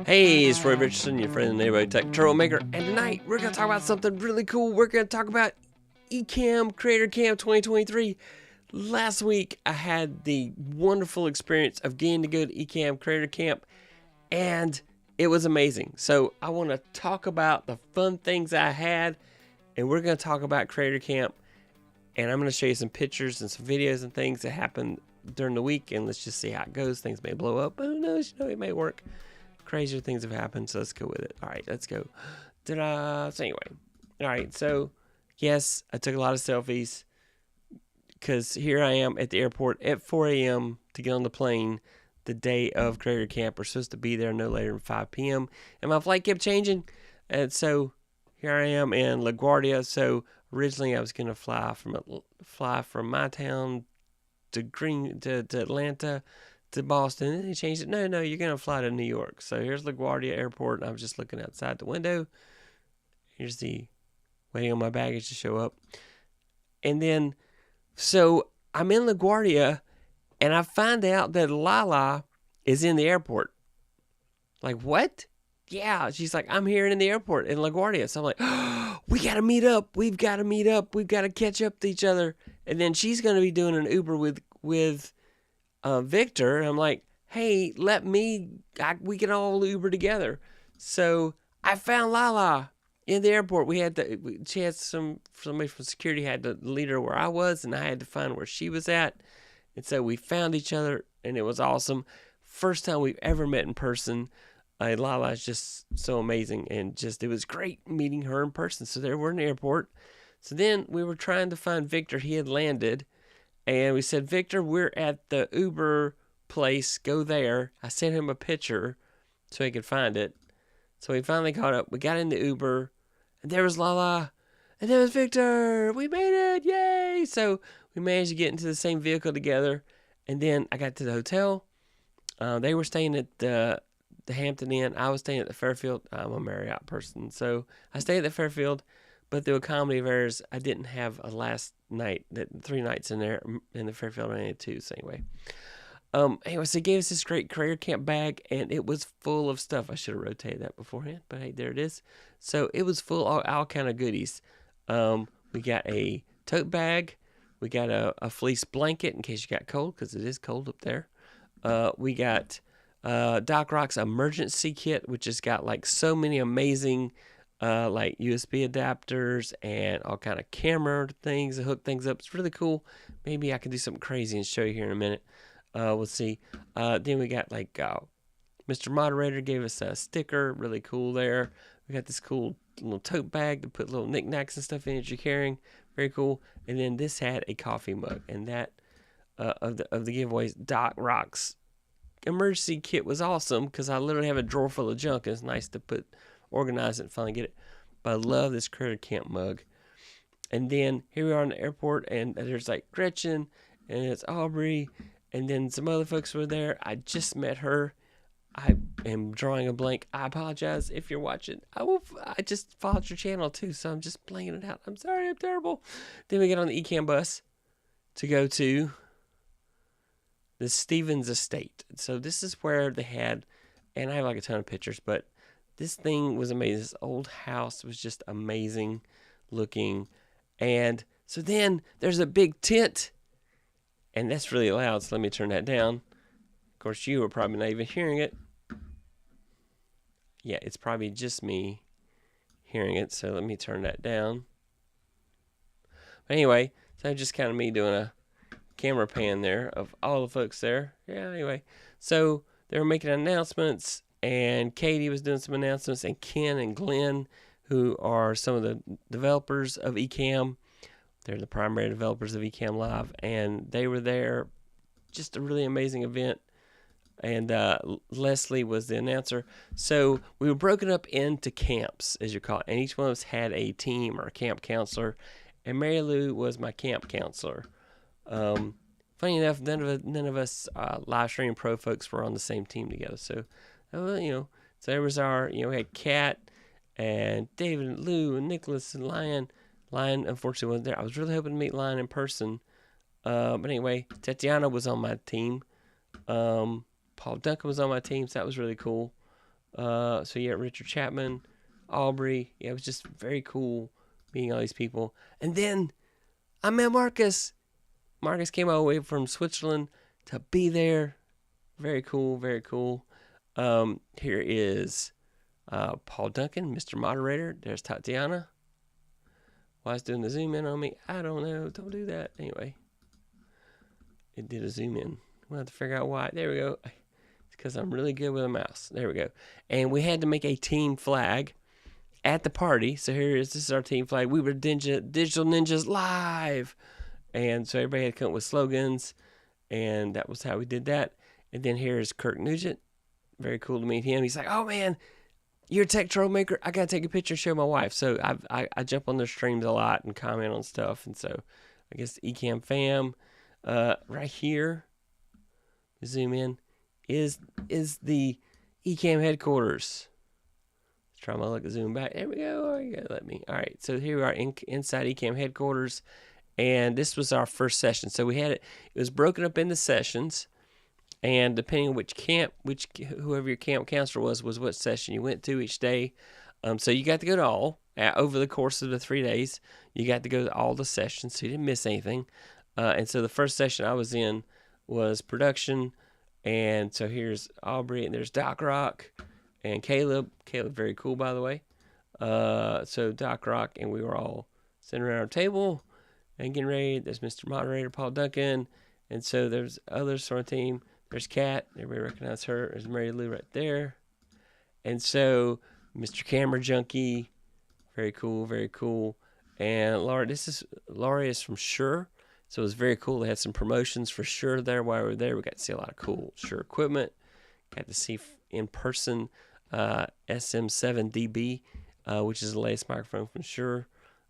Hey, it's Roy Richardson, your friend and neighborhood tech turtle maker, and tonight we're going to talk about something really cool. We're going to talk about Ecamm Creator Camp 2023. Last week, I had the wonderful experience of getting to go to Ecamm Creator Camp, and it was amazing. So I want to talk about the fun things I had, and we're going to talk about Creator Camp, and I'm going to show you some pictures and some videos and things that happened during the week, and let's just see how it goes. Things may blow up, but who knows? You know, it may work. Crazier things have happened, so let's go with it. All right, let's go. Ta-da! So anyway, all right, so yes, I took a lot of selfies because here I am at the airport at 4 a.m. to get on the plane the day of Creator Camp. We're supposed to be there no later than 5 p.m. and my flight kept changing, and so here I am in LaGuardia. So originally I was gonna fly from my town to Atlanta to Boston, and they changed it. No, you're going to fly to New York. So here's LaGuardia Airport, and I was just looking outside the window. Here's the waiting on my baggage to show up. And then, so I'm in LaGuardia, and I find out that Lala is in the airport. Like, what? Yeah, she's like, I'm here in the airport in LaGuardia. So I'm like, oh, we got to meet up. We've got to meet up. We've got to catch up to each other. And then she's going to be doing an Uber with Victor. And I'm like, hey, we can all Uber together. So I found Lala in the airport. She had somebody from security had to lead her where I was, and I had to find where she was at. And so we found each other, and it was awesome. First time we've ever met in person. Lala is just so amazing, and it was great meeting her in person. So there we're in the airport. So then we were trying to find Victor. He had landed. And we said, Victor, we're at the Uber place. Go there. I sent him a picture so he could find it. So he finally caught up. We got in the Uber. And there was Lala. And there was Victor. We made it. Yay. So we managed to get into the same vehicle together. And then I got to the hotel. They were staying at the Hampton Inn. I was staying at the Fairfield. I'm a Marriott person. So I stayed at the Fairfield. But through a comedy of errors, I didn't have a last night, 3 nights in there, in the Fairfield. I only had 2, so anyway, so they gave us this great Creator Camp bag, and it was full of stuff. I should have rotated that beforehand, but hey, there it is. So it was full of all kind of goodies. We got a tote bag. We got a fleece blanket in case you got cold, because it is cold up there. We got Doc Rock's emergency kit, which has got like so many amazing like USB adapters and all kind of camera things to hook things up. It's really cool. Maybe I can do something crazy and show you here in a minute. We'll see. Then we got like Mr. Moderator gave us a sticker. Really cool there. We got this cool little tote bag to put little knickknacks and stuff in that you're carrying. Very cool. And then this had a coffee mug. And that of the giveaways, Doc Rock's emergency kit was awesome because I literally have a drawer full of junk. And it's nice to organize it and finally get it. But I love this Creator Camp mug. And then here we are in the airport, and there's like Gretchen, and it's Aubrey, and then some other folks were there. I just met her. I am drawing a blank. I apologize if you're watching. I just followed your channel too, so I'm just blanking it out. I'm sorry, I'm terrible. Then we get on the Ecamm bus to go to the Stevens estate. So this is where they had, and I have like a ton of pictures, but this thing was amazing. This old house was just amazing looking. And so then there's a big tent. And that's really loud, so let me turn that down. Of course, you are probably not even hearing it. Yeah, it's probably just me hearing it, so let me turn that down. But anyway, so just kind of me doing a camera pan there of all the folks there. Yeah, anyway. So they were making announcements. And Katie was doing some announcements, and Ken and Glenn, who are some of the developers of Ecamm. They're the primary developers of Ecamm Live, and they were there. Just a really amazing event. And Leslie was the announcer. So we were broken up into camps, as you call it, and each one of us had a team or a camp counselor. And Mary Lou was my camp counselor. Funny enough, none of us live stream pro folks were on the same team together. So. So there was we had Kat and David and Lou and Nicholas and Lion. Lion, unfortunately, wasn't there. I was really hoping to meet Lion in person. But anyway, Tatiana was on my team. Paul Duncan was on my team, so that was really cool. So yeah, Richard Chapman, Aubrey. Yeah, it was just very cool meeting all these people. And then I met Marcus. Marcus came all the way from Switzerland to be there. Very cool, very cool. Here is Paul Duncan, Mr. Moderator. There's Tatiana. Why it's doing the zoom in on me? I don't know. Don't do that. Anyway, it did a zoom in. We'll have to figure out why. There we go. It's because I'm really good with a mouse. There we go. And we had to make a team flag at the party. So this is our team flag. We were Digital Ninjas Live. And so everybody had to come up with slogans. And that was how we did that. And then here's Kirk Nugent. Very cool to meet him. He's like, oh man, you're a tech troublemaker. I got to take a picture and show my wife. So I jump on their streams a lot and comment on stuff. And so I guess Ecamm fam, right here, zoom in, is the Ecamm headquarters. Let's try my luck to zoom back. There we go. You gotta let me. All right. So here we are inside Ecamm headquarters. And this was our first session. So we had it was broken up into sessions. And depending on which camp, whoever your camp counselor was what session you went to each day. So you got to go to all over the course of the 3 days. You got to go to all the sessions, so you didn't miss anything. And so the first session I was in was production. And so here's Aubrey, and there's Doc Rock and Caleb. Caleb, very cool, by the way. So Doc Rock, and we were all sitting around our table and getting ready. There's Mr. Moderator, Paul Duncan. And so there's others from our team. There's Kat. Everybody recognizes her. There's Mary Lou right there. And so Mr. Camera Junkie. Very cool, very cool. And Laura, Laura is from Shure. So it was very cool. They had some promotions for Shure there while we were there. We got to see a lot of cool Shure equipment. Got to see in person SM7DB, which is the latest microphone from Shure.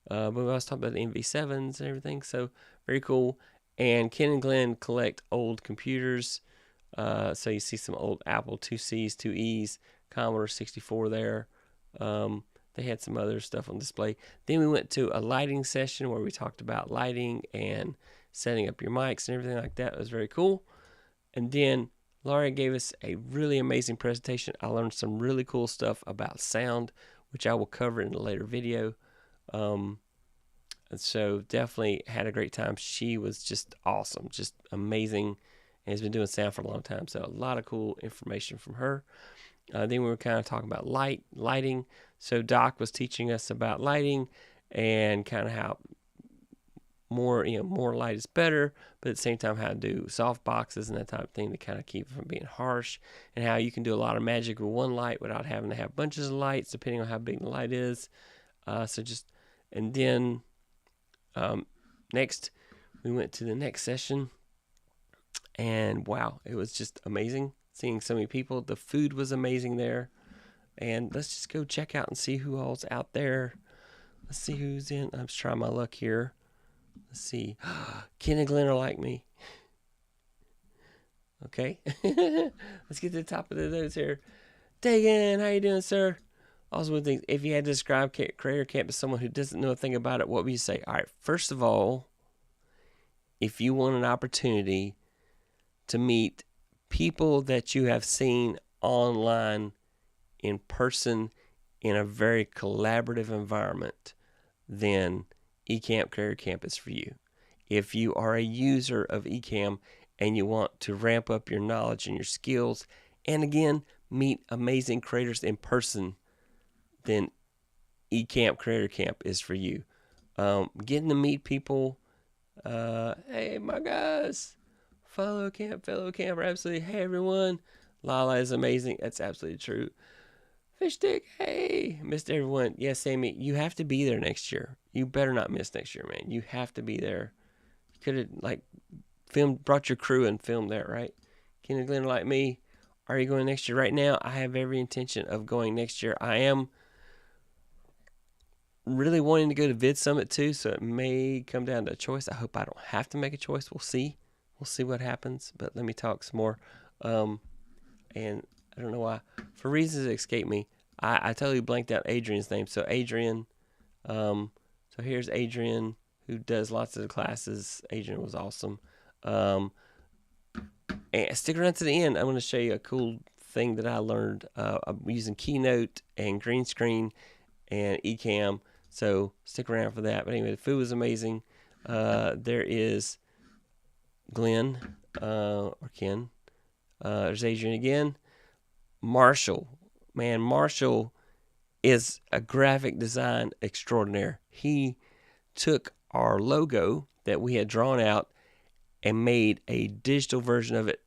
But we also talked about the MV7s and everything. So very cool. And Ken and Glenn collect old computers. So you see some old Apple 2Cs, 2Es, Commodore 64 there. They had some other stuff on display. Then we went to a lighting session where we talked about lighting and setting up your mics and everything like that. It was very cool. And then Laura gave us a really amazing presentation. I learned some really cool stuff about sound, which I will cover in a later video. And so definitely had a great time. She was just awesome, just amazing, and has been doing sound for a long time. So a lot of cool information from her. Then we were kind of talking about lighting. So Doc was teaching us about lighting and kind of how more light is better, but at the same time how to do soft boxes and that type of thing to kind of keep it from being harsh, and how you can do a lot of magic with one light without having to have bunches of lights depending on how big the light is. And then next we went to the next session, and wow, it was just amazing seeing so many people. The food was amazing there, and let's just go check out and see who all's out there. Let's see who's in. I'm just trying my luck here. Let's see. Ken and Glenn are like me. Okay. Let's get to the top of the notes here. Dagan, how you doing, sir? Also, one thing, if you had to describe Creator Camp to someone who doesn't know a thing about it, what would you say? All right, first of all, if you want an opportunity to meet people that you have seen online in person in a very collaborative environment, then Ecamm Creator Camp is for you. If you are a user of Ecamm and you want to ramp up your knowledge and your skills, and again, meet amazing creators in person, then Ecamm Creator Camp is for you. Getting to meet people, hey my guys, fellow camper, absolutely. Hey everyone, Lala is amazing. That's absolutely true. Fish stick, hey, missed everyone. Yes, Sammy, you have to be there next year. You better not miss next year, man. You have to be there. You could have brought your crew and filmed that, right? Ken and Glenn are like me. Are you going next year? Right now, I have every intention of going next year. I am really wanting to go to Vid Summit too, so it may come down to a choice. I hope I don't have to make a choice. We'll see. We'll see what happens. But let me talk some more. And I don't know why. For reasons that escape me, I totally blanked out Adrian's name. So Adrian, so here's Adrian, who does lots of the classes. Adrian was awesome. And stick around to the end. I'm going to show you a cool thing that I learned. I'm using Keynote and green screen and Ecamm, so stick around for that. But anyway, the food was amazing. There is Glenn, or Ken. There's Adrian again. Marshall. Man, Marshall is a graphic design extraordinaire. He took our logo that we had drawn out and made a digital version of it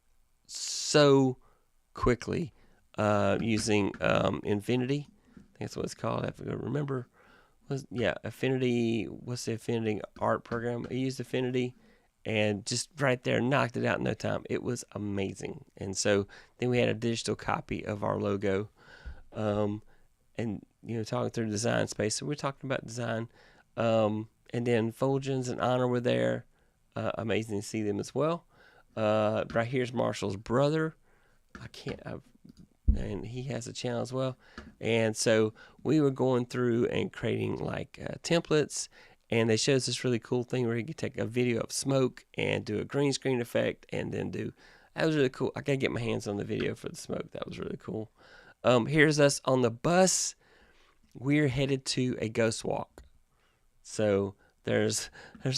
so quickly using Infinity. I think that's what it's called. I have to remember. Affinity. What's the Affinity art program? I used Affinity and just right there knocked it out in no time. It was amazing. And so then we had a digital copy of our logo. And talking through the design space. So we're talking about design. And then Fulgens and Honor were there. Amazing to see them as well. Right here's Marshall's brother. And he has a channel as well. And so we were going through and creating like templates, and they showed us this really cool thing where you could take a video of smoke and do a green screen effect, and then that was really cool. I gotta get my hands on the video for the smoke. That was really cool. Here's us on the bus. We're headed to a ghost walk. So there's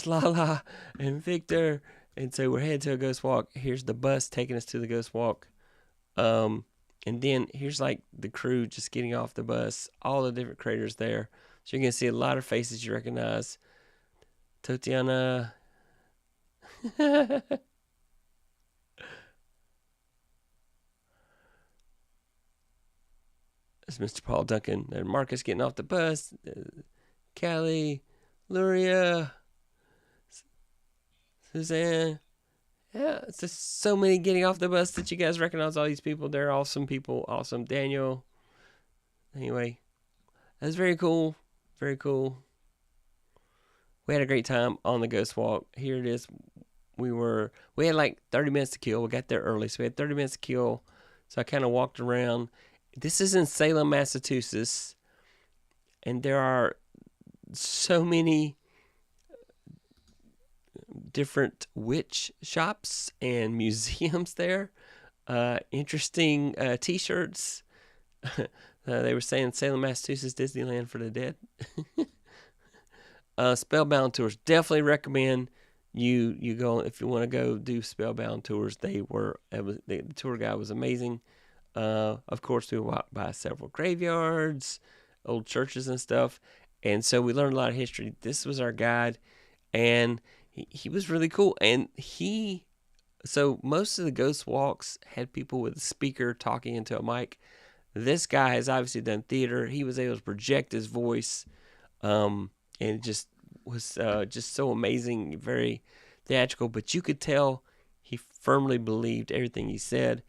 Lala and Victor, and so we're headed to a ghost walk. Here's the bus taking us to the ghost walk. And then here's like the crew just getting off the bus, all the different creators there. So you're going to see a lot of faces you recognize. Tatiana. There's Mr. Paul Duncan. And Marcus getting off the bus. Callie. Luria. Suzanne. Yeah, it's just so many getting off the bus that you guys recognize all these people. They're awesome people. Awesome. Daniel. Anyway, that's very cool. Very cool. We had a great time on the ghost walk. Here it is. We had like 30 minutes to kill. We got there early, so we had 30 minutes to kill. So I kind of walked around. This is in Salem, Massachusetts, and there are so many different witch shops and museums there. Interesting t-shirts. They were saying Salem, Massachusetts, Disneyland for the dead. Spellbound tours. Definitely recommend you go if you want to go do Spellbound tours. The tour guide was amazing. Of course, we walked by several graveyards, old churches and stuff. And so we learned a lot of history. This was our guide, and he was really cool. And so most of the ghost walks had people with a speaker talking into a mic. This guy has obviously done theater. He was able to project his voice, and it just was just so amazing, very theatrical. But you could tell he firmly believed everything he said.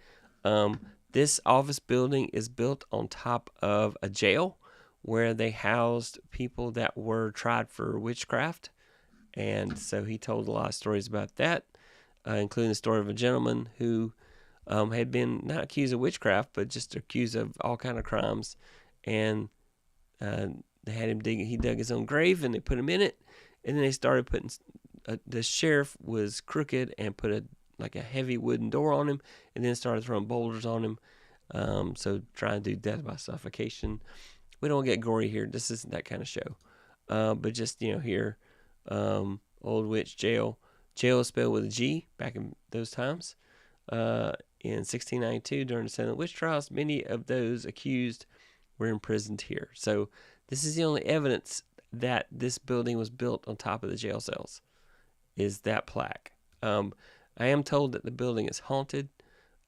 This office building is built on top of a jail where they housed people that were tried for witchcraft. And so he told a lot of stories about that, including the story of a gentleman who had been not accused of witchcraft, but just accused of all kind of crimes. And they had him he dug his own grave, and they put him in it. And then they started putting, the sheriff was crooked and put a heavy wooden door on him, and then started throwing boulders on him. So trying to do death by suffocation. We don't get gory here. This isn't that kind of show. But just, here, Old Witch Jail. Jail is spelled with a G back in those times. In 1692, during the Salem witch trials, many of those accused were imprisoned here. So this is the only evidence that this building was built on top of the jail cells, is that plaque. I am told that the building is haunted.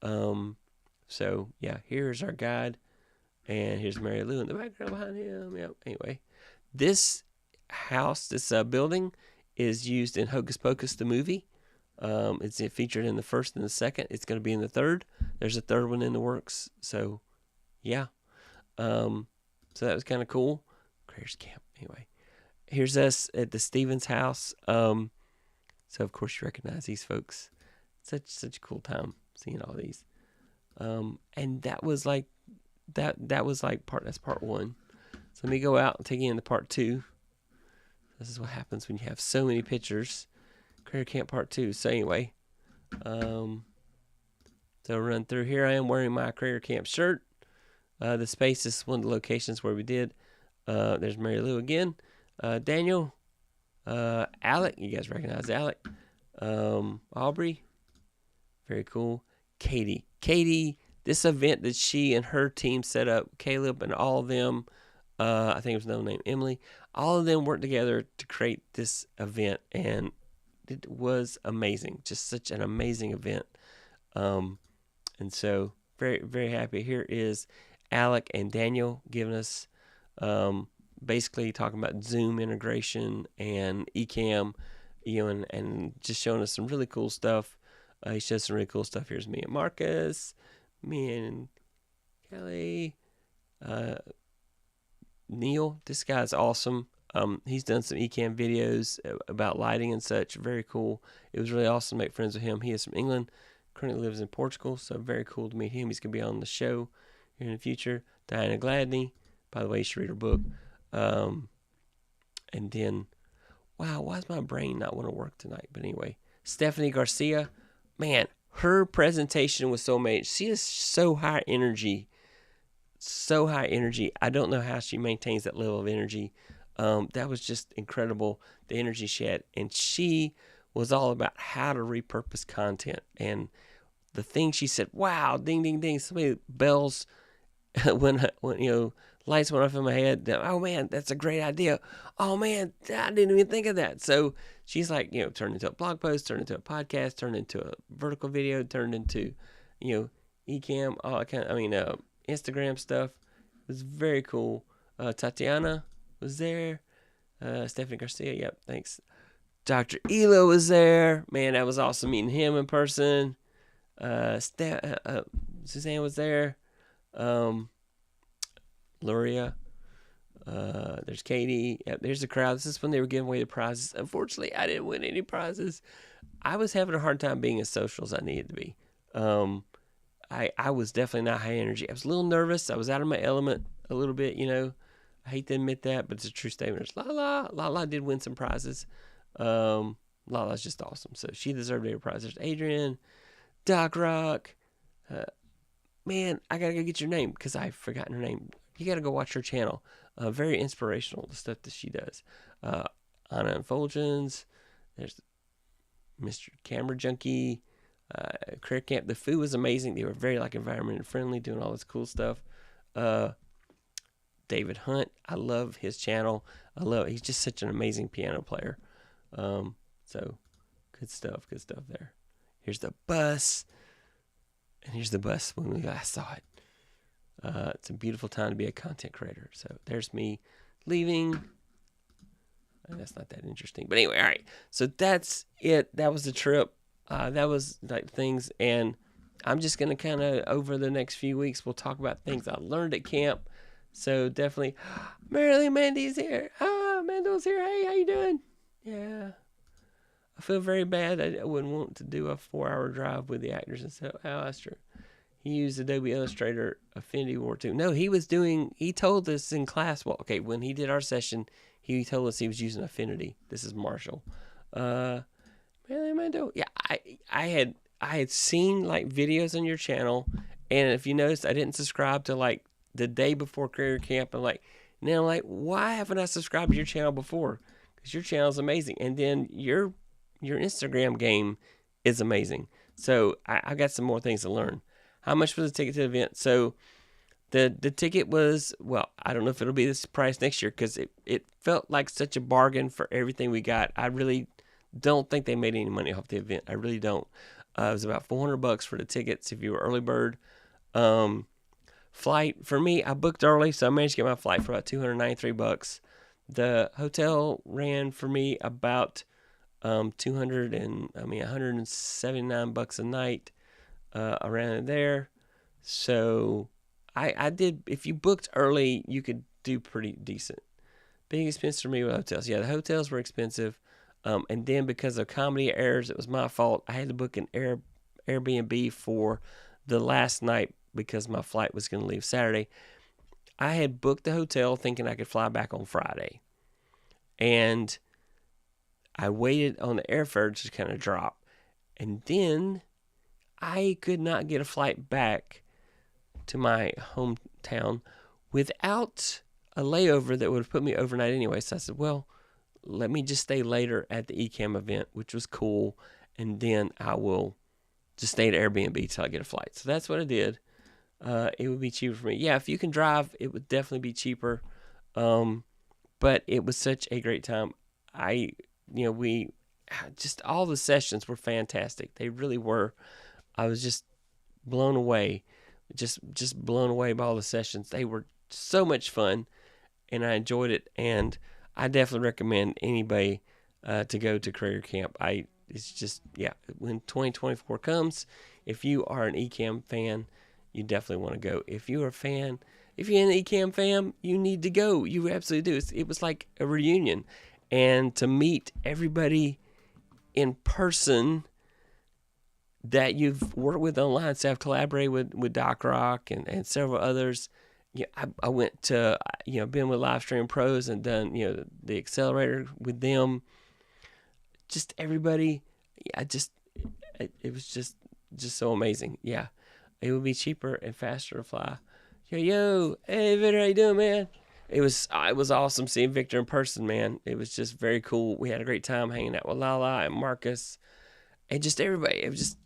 So, yeah, here's our guide. And here's Mary Lou in the background behind him. Yep. Anyway, this house, this building, is used in Hocus Pocus, the movie. It's featured in the first and the second. It's going to be in the third. There's a third one in the works. So, yeah. So that was kind of cool. Creator's Camp. Anyway, here's us at the Stevens house. So, of course, you recognize these folks. Such a cool time seeing all these. And that was like, that's part one. So let me go out and take you into part two. This is what happens when you have so many pictures. Creator Camp part two. So anyway, so So run through here. I am wearing my Creator Camp shirt. The space is one of the locations where we did. There's Mary Lou again. Daniel. Alec. You guys recognize Alec. Aubrey. Very cool. Katie. This event that she and her team set up, Caleb and all of them, I think it was no name, Emily, all of them worked together to create this event, and it was amazing. Just such an amazing event. And so very, very happy. Here is Alec and Daniel giving us basically talking about Zoom integration and Ecamm, and just showing us some really cool stuff. He shows some really cool stuff. Here's me and Marcus, me and Kelly, Neil. This guy's awesome. He's done some Ecamm videos about lighting and such. Very cool. It was really awesome to make friends with him. He is from England, currently lives in Portugal, so very cool to meet him. He's going to be on the show here in the future. Diana Gladney, by the way, you should read her book. And then, wow, why does my brain not want to work tonight? But anyway, Stephanie Garcia, man, her presentation was so amazing. She is so high energy. I don't know how she maintains that level of energy. That was just incredible, the energy she had. And she was all about how to repurpose content. And the thing she said, wow, ding, ding, ding, so many bells when lights went off in my head. Oh, man, that's a great idea. Oh, man, I didn't even think of that. So she's like, turned into a blog post, turned into a podcast, turned into a vertical video, turned into, Ecamm, all that kind of, Instagram stuff. It was very cool. Tatiana was there. Stephanie Garcia, yep, thanks. Dr. Elo was there. Man, that was awesome meeting him in person. Suzanne was there. Luria. There's Katie. Yep, there's the crowd. This is when they were giving away the prizes. Unfortunately, I didn't win any prizes. I was having a hard time being as social as I needed to be. I was definitely not high energy. I was a little nervous. I was out of my element a little bit, I hate to admit that, but it's a true statement. There's Lala. Lala did win some prizes. Lala's just awesome. So she deserved a prize. There's Adrian, Doc Rock. Man, I got to go get your name because I've forgotten her name. You got to go watch her channel. Very inspirational, the stuff that she does. Anna and Fulgens. There's Mr. Camera Junkie. Creator Camp. The food was amazing. They were very environment friendly, doing all this cool stuff. David Hunt, I love his channel. He's just such an amazing piano player. So good stuff there. Here's the bus, and here's the bus when we last saw it. It's a beautiful time to be a content creator. So there's me leaving. That's not that interesting, but anyway, all right. So that's it. That was the trip. That was things, and I'm just gonna kind of over the next few weeks we'll talk about things I learned at camp. So definitely, Marilyn Mandy's here. Mando's here. Hey, how you doing? Yeah, I feel very bad. I wouldn't want to do a 4-hour drive with the actors and stuff. Oh, that's true. He used Adobe Illustrator Affinity War 2. No, he told us in class. Well, okay, when he did our session, he told us he was using Affinity. This is Marshall. Marilyn Mando. Yeah, I had seen videos on your channel, and if you noticed, I didn't subscribe to the day before Creator Camp. And now I'm why haven't I subscribed to your channel before? Because your channel is amazing, and then your Instagram game is amazing. So I got some more things to learn. How much was the ticket to the event? So the ticket was, well, I don't know if it'll be this price next year because it felt like such a bargain for everything we got. I really don't think they made any money off the event. I really don't. It was about $400 for the tickets if you were early bird. Flight for me, I booked early, so I managed to get my flight for about $293. The hotel ran for me about $179 a night, around there. So I did. If you booked early, you could do pretty decent. Big expense for me with hotels. Yeah, the hotels were expensive. And then because of comedy errors, it was my fault. I had to book an Airbnb for the last night because my flight was going to leave Saturday. I had booked the hotel thinking I could fly back on Friday. And I waited on the airfare to kind of drop. And then I could not get a flight back to my hometown without a layover that would have put me overnight anyway. So I said, well, let me just stay later at the Ecamm event, which was cool, and then I will just stay at Airbnb till I get a flight. So that's what I did. It would be cheaper for me. Yeah, if you can drive, it would definitely be cheaper. But it was such a great time. We just, all the sessions were fantastic. They really were. I was just blown away, just blown away by all the sessions. They were so much fun, and I enjoyed it. And I definitely recommend anybody to go to Creator Camp. It's just, yeah, when 2024 comes, if you are an Ecamm fan, you definitely want to go. If you're an Ecamm fan, you need to go. You absolutely do. It was like a reunion. And to meet everybody in person that you've worked with online. So I've collaborated with Doc Rock and several others. Yeah, I went to, been with Livestream Pros and done, the accelerator with them. Just everybody. Yeah, it was just so amazing. Yeah, it would be cheaper and faster to fly. Yo, hey Victor, how you doing, man? It was awesome seeing Victor in person, man. It was just very cool. We had a great time hanging out with Lala and Marcus and just everybody. It was just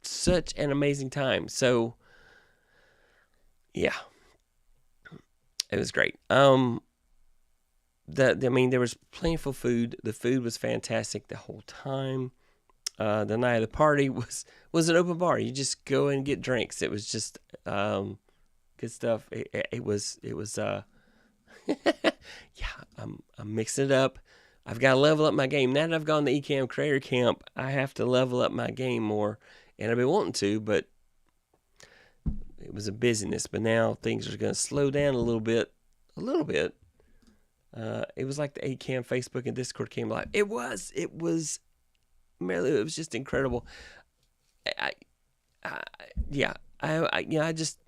such an amazing time. So, yeah, it was great. There was plentiful food. The food was fantastic the whole time. The night of the party was an open bar. You just go and get drinks. It was just good stuff. It was yeah. I'm mixing it up. I've got to level up my game. Now that I've gone to Ecamm Creator Camp, I have to level up my game more, and I've been wanting to, but it was a busyness. But now things are going to slow down a little bit. It was like the Ecamm Facebook and Discord came alive. It was just incredible. I just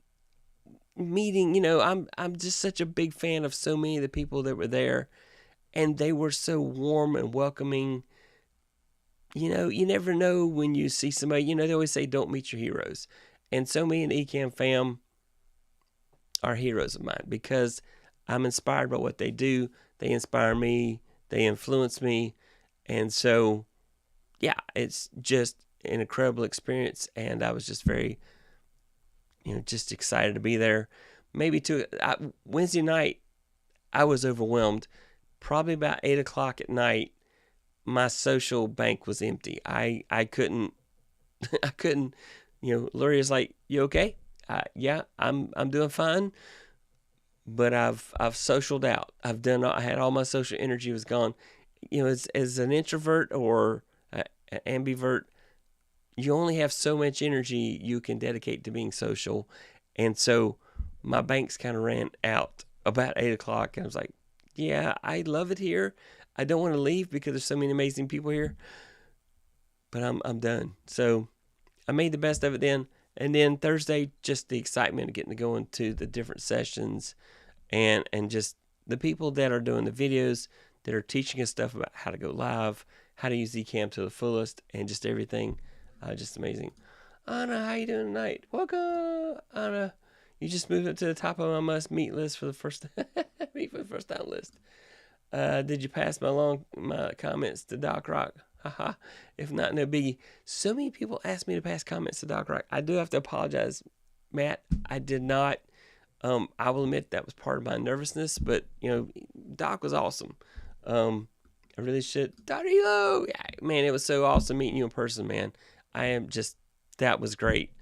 meeting, I'm just such a big fan of so many of the people that were there, and they were so warm and welcoming. You never know when you see somebody, they always say don't meet your heroes. And so many in the Ecamm fam are heroes of mine because I'm inspired by what they do. They inspire me. They influence me. And so, yeah, it's just an incredible experience. And I was just very, just excited to be there. Maybe Wednesday night, I was overwhelmed. Probably about 8 o'clock at night, my social bank was empty. I couldn't, Loria's like, you okay? Yeah, I'm doing fine. But I've socialed out. I had all my social energy was gone. As an introvert or an ambivert, you only have so much energy you can dedicate to being social. And so my banks kind of ran out about 8 o'clock. And I was like, yeah, I love it here. I don't want to leave because there's so many amazing people here. But I'm done. So I made the best of it then. And then Thursday, just the excitement of getting to go into the different sessions and just the people that are doing the videos that are teaching us stuff about how to go live, how to use Ecamm to the fullest, and just everything. Just amazing. Anna, how you doing tonight? Welcome, Anna. You just moved up to the top of my must meet list for the first meet for the first time list. Did you pass my comments to Doc Rock? Haha. If not, no biggie. So many people ask me to pass comments to Doc Rock. I do have to apologize, Matt. I did not. I will admit that was part of my nervousness, but Doc was awesome. I really should. Dr. Elo, yeah, man, it was so awesome meeting you in person, man. That was great.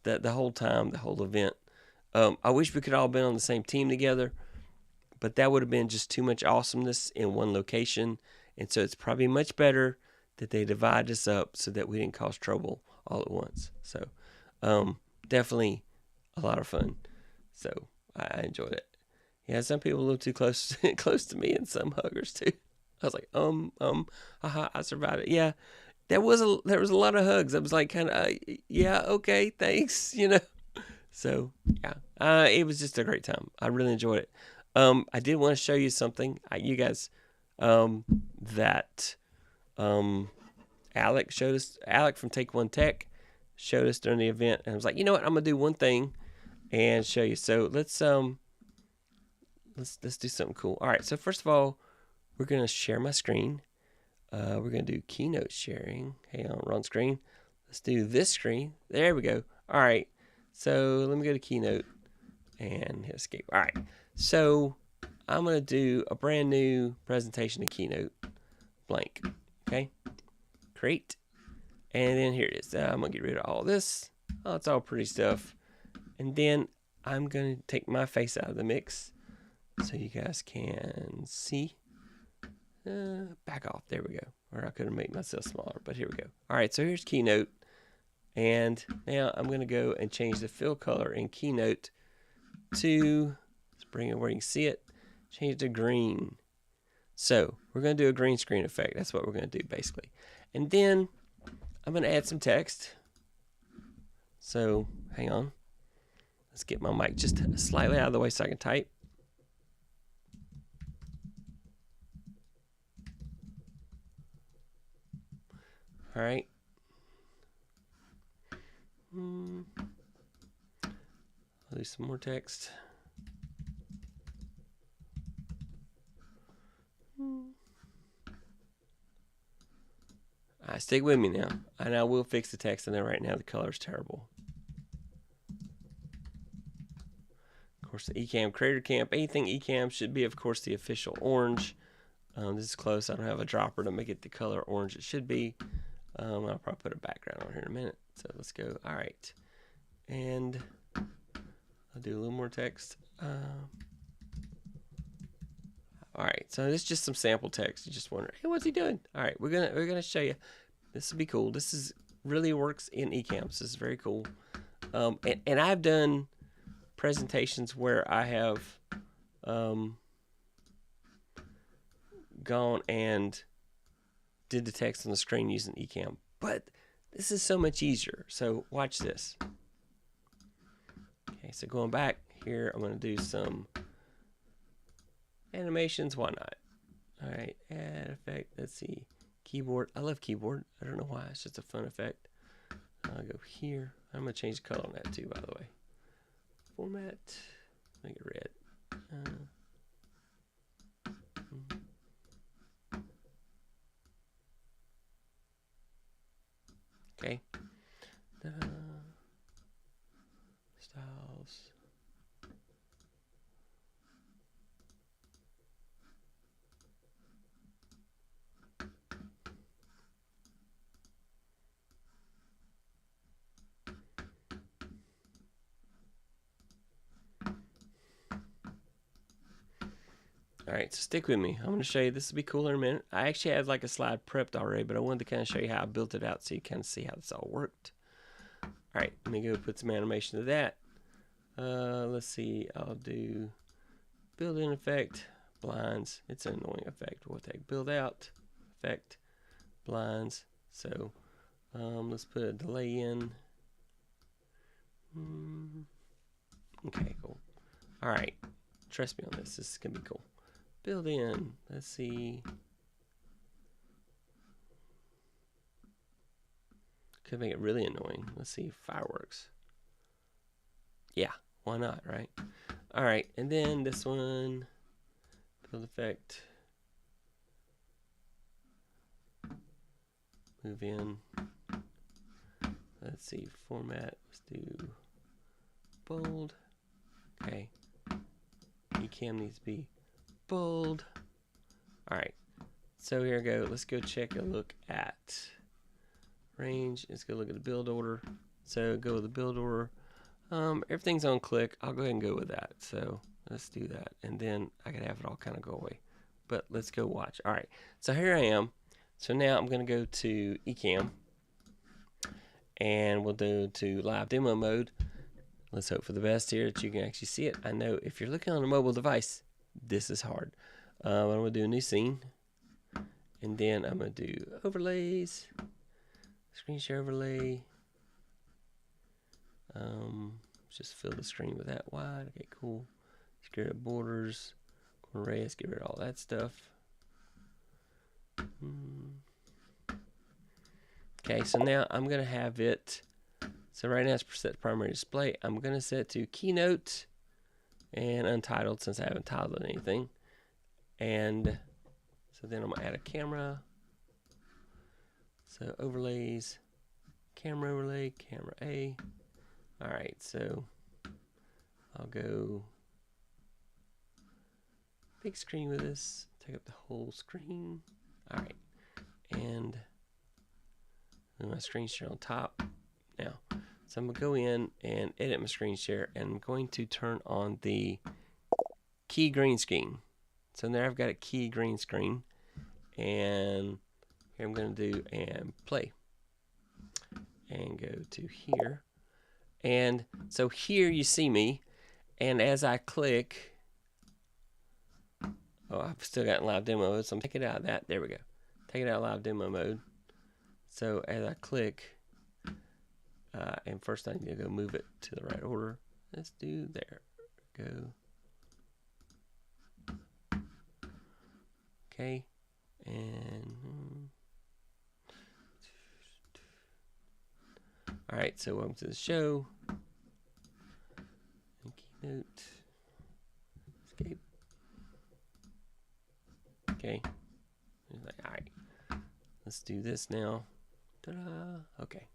The whole time, the whole event. I wish we could all been on the same team together, but that would have been just too much awesomeness in one location. And so it's probably much better that they divide us up so that we didn't cause trouble all at once. So, definitely a lot of fun. So I enjoyed it. Yeah, some people a little too close to me, and some huggers too. I was like, haha, I survived it. Yeah, there was a lot of hugs. I was like, kind of, yeah, okay, thanks, So yeah, it was just a great time. I really enjoyed it. I did want to show you something, you guys, that Alec showed us. Alec from Take One Tech showed us during the event, and I was like, you know what, I'm gonna do one thing and show you. So let's do something cool. All right, so first of all, we're gonna share my screen. We're gonna do Keynote sharing. Hang on, wrong screen. Let's do this screen. There we go. All right, so let me go to Keynote and hit escape. All right, so I'm gonna do a brand new presentation in Keynote, blank. Okay, create, and then here it is. I'm gonna get rid of all this. Oh, it's all pretty stuff, and then I'm gonna take my face out of the mix so you guys can see. Back off. There we go. Or I could have made myself smaller, but here we go. All right, so here's Keynote, and now I'm gonna go and change the fill color in Keynote to, let's bring it where you can see it, change it to green. So we're going to do a green screen effect. That's what we're going to do basically. And then I'm going to add some text. So hang on. Let's get my mic just slightly out of the way so I can type. All right. I'll do some more text. Stick with me now, and I will fix the text in there. Right now the color is terrible. Of course, the Ecamm Creator Camp, anything Ecamm should be, of course, the official orange. This is close. I don't have a dropper to make it the color orange it should be. I'll probably put a background on here in a minute. So let's go. All right, and I'll do a little more text. All right, so this is just some sample text. You just wonder, hey, what's he doing? All right, we're gonna show you. This will be cool. This is really works in Ecamm. So this is very cool. And I've done presentations where I have gone and did the text on the screen using Ecamm, but this is so much easier. So watch this. Okay, so going back here, I'm going to do some animations. Why not? All right, add effect. Let's see, keyboard. I love keyboard. I don't know why. It's just a fun effect. I'll go here. I'm going to change the color on that too, by the way. Format. Make it red. Okay. Styles. All right, so stick with me. I'm going to show you. This will be cool in a minute. I actually had like a slide prepped already, but I wanted to kind of show you how I built it out so you kind of see how this all worked. All right, let me go put some animation to that. Let's see. I'll do build-in effect, blinds. It's an annoying effect. We'll take build out, effect, blinds. So let's put a delay in. Okay, cool. All right, trust me on this. This is going to be cool. Build in, let's see. Could make it really annoying. Let's see, fireworks. Yeah, why not, right? All right, and then this one, build effect. Move in. Let's see, format. Let's do bold. Okay. Ecamm needs to be bold. All right, so here we go. Let's go check a look at range. Let's go look at the build order. So go with the build order. Everything's on click. I'll go ahead and go with that. So let's do that, and then I can have it all kind of go away. But let's go watch. All right, so here I am. So now I'm going to go to Ecamm, and we'll go to live demo mode. Let's hope for the best here that you can actually see it. I know if you're looking on a mobile device, this is hard. I'm going to do a new scene, and then I'm going to do overlays, screen share overlay. Just fill the screen with that wide. Okay, cool. Let's get rid of borders, corner radius, get rid of all that stuff. Okay, so now I'm going to have it So right now it's set to primary display. I'm going to set it to Keynote and untitled since I haven't titled anything. And so then I'm going to add a camera. So overlays, camera overlay, camera A. All right, so I'll go big screen with this, take up the whole screen. All right, and my screen share on top. Now, so I'm going to go in and edit my screen share, and I'm going to turn on the key green screen. So there I've got a key green screen, and here I'm going to do and play. And go to here. And so here you see me, and as I click, oh, I've still got live demo mode, so I'm taking it out of that. There we go. Take it out of live demo mode. So as I click, and first I need to go move it to the right order. Let's do there. Go. Okay. And all right, so welcome to the show. Keynote. Escape. Okay. Like, all right. Let's do this now. Ta-da. Okay.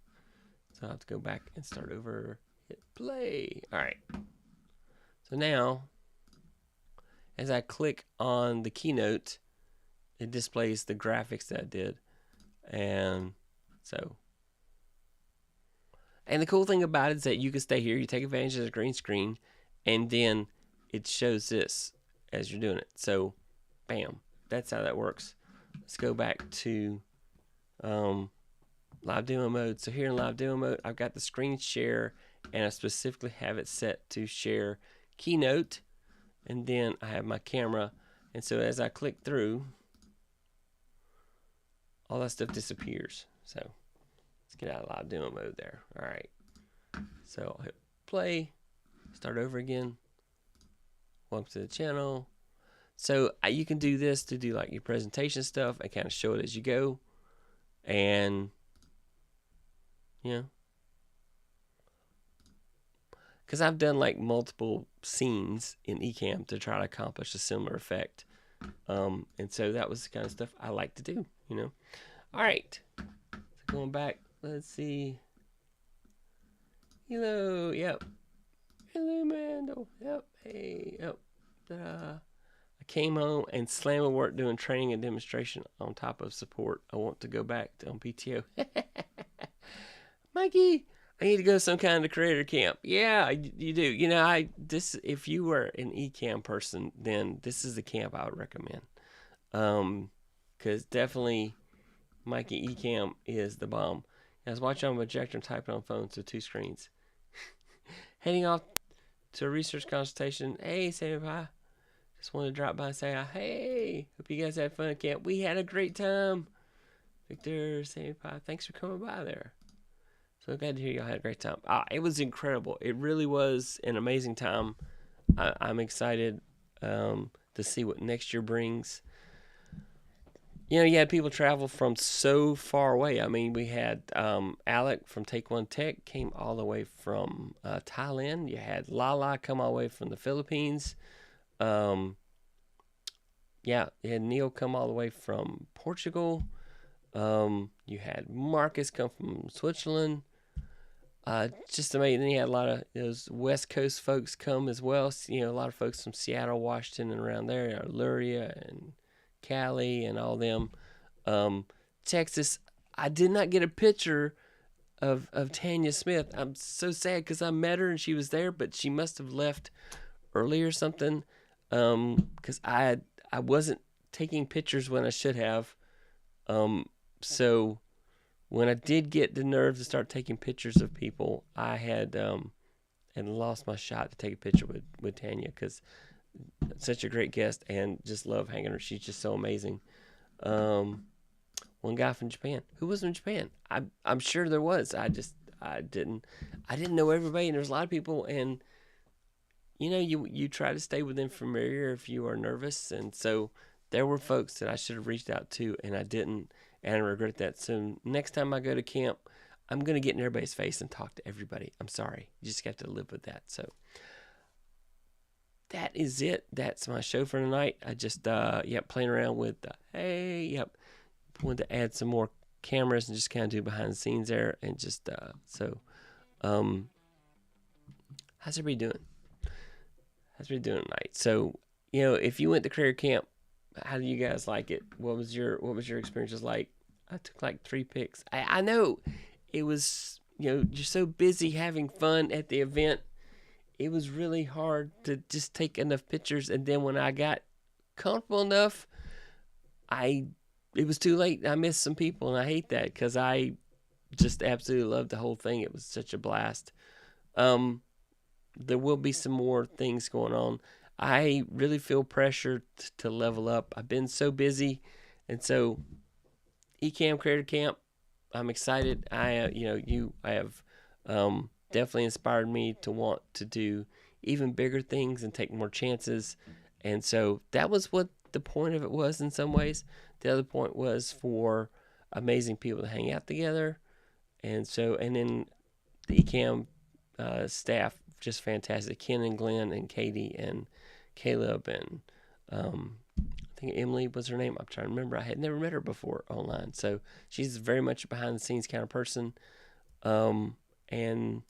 So I'll have to go back and start over. Hit play. All right. So now, as I click on the Keynote, it displays the graphics that I did. And so, and the cool thing about it is that you can stay here, you take advantage of the green screen, and then it shows this as you're doing it. So, bam, that's how that works. Let's go back to live demo mode. So here in live demo mode, I've got the screen share, and I specifically have it set to share Keynote, and then I have my camera. And so as I click through, all that stuff disappears. So let's get out of live demo mode there. All right. So I'll hit play, start over again. Welcome to the channel. So you can do this to do like your presentation stuff and kind of show it as you go. And, you know, because I've done like multiple scenes in Ecamm to try to accomplish a similar effect. And so that was the kind of stuff I like to do, you know. All right. So going back, let's see. Hello, yep. Hello, Mandel. Yep, hey, yep. I came home and slammed my work doing training and demonstration on top of support. I want to go back on PTO. Mikey, I need to go to some kind of creator camp. Yeah, you do. You know, if you were an Ecamm person, then this is the camp I would recommend. Because definitely Mikey Ecamm is the bomb. I was watching on a projector and typing on phones with 2 screens. Heading off to a research consultation. Hey, Senpai. Just wanted to drop by and say, hey, hope you guys had fun at camp. We had a great time. Victor, Senpai, thanks for coming by there. So glad to hear y'all had a great time. It was incredible. It really was an amazing time. I'm excited to see what next year brings. You know, you had people travel from so far away. I mean, we had Alec from Take One Tech came all the way from Thailand. You had Lala come all the way from the Philippines. Yeah, you had Neil come all the way from Portugal. You had Marcus come from Switzerland. Just amazing. Then you had a lot of those West Coast folks come as well. You know, a lot of folks from Seattle, Washington, and around there. Luria and Cali and all them. Texas, I did not get a picture of Tanya Smith. I'm so sad because I met her and she was there, but she must have left early or something. Because I wasn't taking pictures when I should have. So when I did get the nerve to start taking pictures of people, I had lost my shot to take a picture with Tanya because such a great guest and just love hanging her. She's just so amazing. One guy from Japan. Who was from Japan? I'm sure there was. I didn't know everybody, and there's a lot of people, and you know, you try to stay within familiar if you are nervous, and so there were folks that I should have reached out to, and I didn't, and I regret that. So next time I go to camp, I'm going to get in everybody's face and talk to everybody. I'm sorry. You just have to live with that. So that is it. That's my show for tonight. I just, playing around with, wanted to add some more cameras and just kind of do behind the scenes there. And just, how's everybody doing? How's everybody doing tonight? So, if you went to Creator Camp, how do you guys like it? What was your experiences like? I took like 3 pics. I know it was, you're so busy having fun at the event. It was really hard to just take enough pictures. And then when I got comfortable enough, it was too late. I missed some people, and I hate that because I just absolutely loved the whole thing. It was such a blast. There will be some more things going on. I really feel pressure to level up. I've been so busy, and so Ecamm Creator Camp, I'm excited. I have definitely inspired me to want to do even bigger things and take more chances. And so that was what the point of it was in some ways. The other point was for amazing people to hang out together. And then the Ecamm staff, just fantastic. Ken and Glenn and Katie and Caleb and I think Emily was her name. I'm trying to remember. I had never met her before online. So she's very much a behind the scenes kind of person. And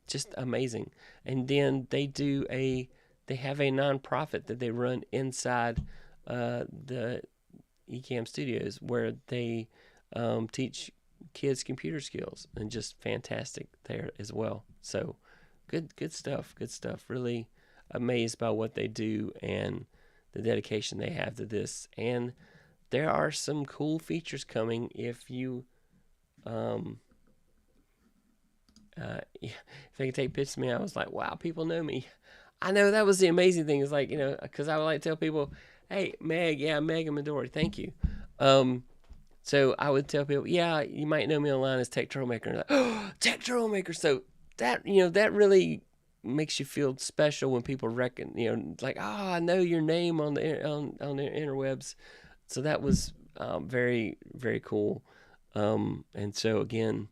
just amazing. And then they have a nonprofit that they run inside the Ecamm studios where they teach kids computer skills, and just fantastic there as well. So good stuff. Really amazed by what they do and the dedication they have to this. And there are some cool features coming if you if they could take pictures of me. I was like, wow, people know me. I know that was the amazing thing. It's like, because I would like to tell people, hey, Meg, Meg and Midori, thank you. So I would tell people, yeah, you might know me online as Tech Troublemaker. And like, oh, Tech Troublemaker. So that, that really makes you feel special when people reckon, like, oh, I know your name on the on the interwebs. So that was very, very cool. And so again,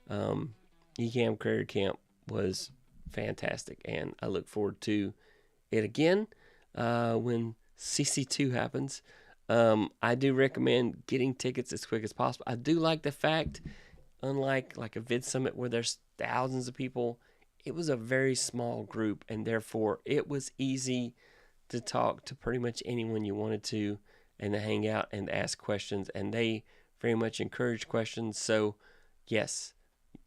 Ecamm Creator Camp was fantastic, and I look forward to it again when CC2 happens. I do recommend getting tickets as quick as possible. I do like the fact, unlike like a Vid Summit where there's thousands of people, it was a very small group, and therefore it was easy to talk to pretty much anyone you wanted to, and to hang out and ask questions, and they very much encourage questions. So yes,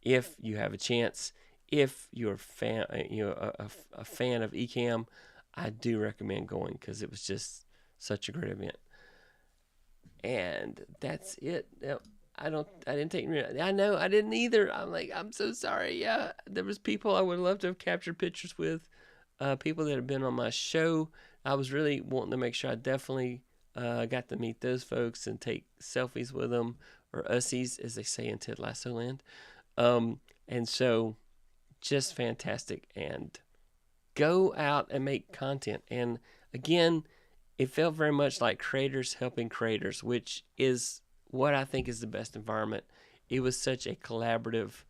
if you have a chance, if you're a fan, a fan of Ecamm, I do recommend going, because it was just such a great event. And that's it. I didn't take. I know I didn't either. I'm so sorry. Yeah, there was people I would love to have captured pictures with, people that have been on my show. I was really wanting to make sure I definitely got to meet those folks and take selfies with them, or ussies, as they say in Ted Lasso land. And so just fantastic, and go out and make content. And again, it felt very much like creators helping creators, which is what I think is the best environment. It was such a collaborative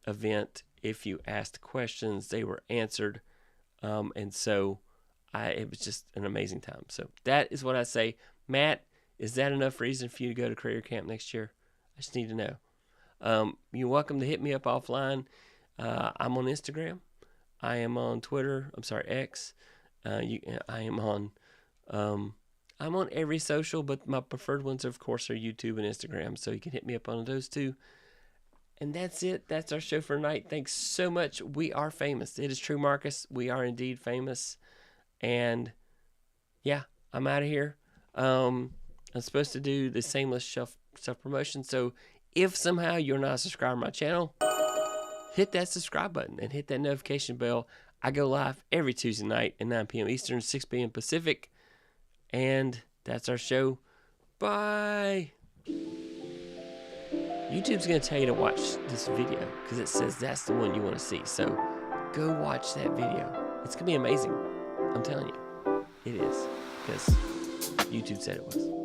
event. If you asked questions, they were answered. And so it was just an amazing time. So that is what I say. Matt, is that enough reason for you to go to Creator Camp next year? I just need to know. You're welcome to hit me up offline. I'm on Instagram. I am on Twitter. X. I'm on every social, but my preferred ones, of course, are YouTube and Instagram. So you can hit me up on those two. And that's it. That's our show for tonight. Thanks so much. We are famous. It is true, Marcus. We are indeed famous. And yeah, I'm out of here. I'm supposed to do the Shameless self-promotion. So if somehow you're not a subscriber to my channel, hit that subscribe button and hit that notification bell. I go live every Tuesday night at 9 p.m. Eastern, 6 p.m. Pacific. And that's our show. Bye. YouTube's going to tell you to watch this video because it says that's the one you want to see. So go watch that video. It's going to be amazing. I'm telling you. It is, because YouTube said it was.